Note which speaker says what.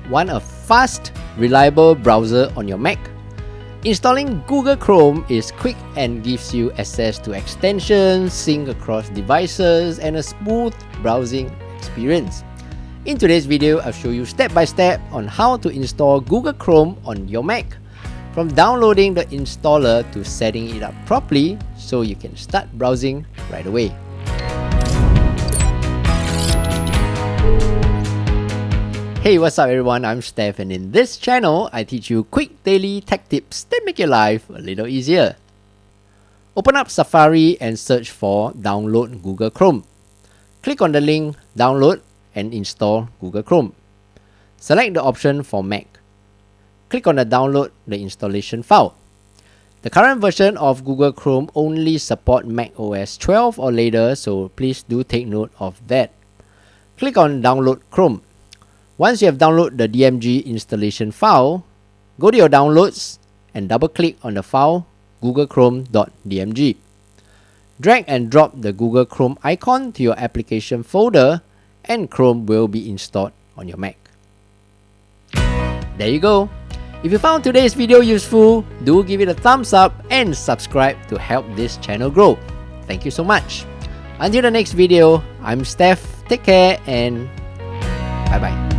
Speaker 1: Want a fast, reliable browser on your Mac? Installing Google Chrome is quick and gives you access to extensions, sync across devices, and a smooth browsing experience. In today's video, I'll show you step by step on how to install Google Chrome on your Mac. From downloading the installer to setting it up properly so you can start browsing right away. Hey, what's up everyone, I'm Steph, and in this channel, I teach you quick daily tech tips that make your life a little easier. Open up Safari and search for Download Google Chrome. Click on the link Download and install Google Chrome. Select the option for Mac. Click on the Download the installation file. The current version of Google Chrome only supports Mac OS 12 or later, so please do take note of that. Click on Download Chrome. Once you have downloaded the DMG installation file, go to your downloads and double click on the file googlechrome.dmg. Drag and drop the Google Chrome icon to your application folder and Chrome will be installed on your Mac. There you go. If you found today's video useful, do give it a thumbs up and subscribe to help this channel grow. Thank you so much. Until the next video, I'm Steph. Take care and bye bye.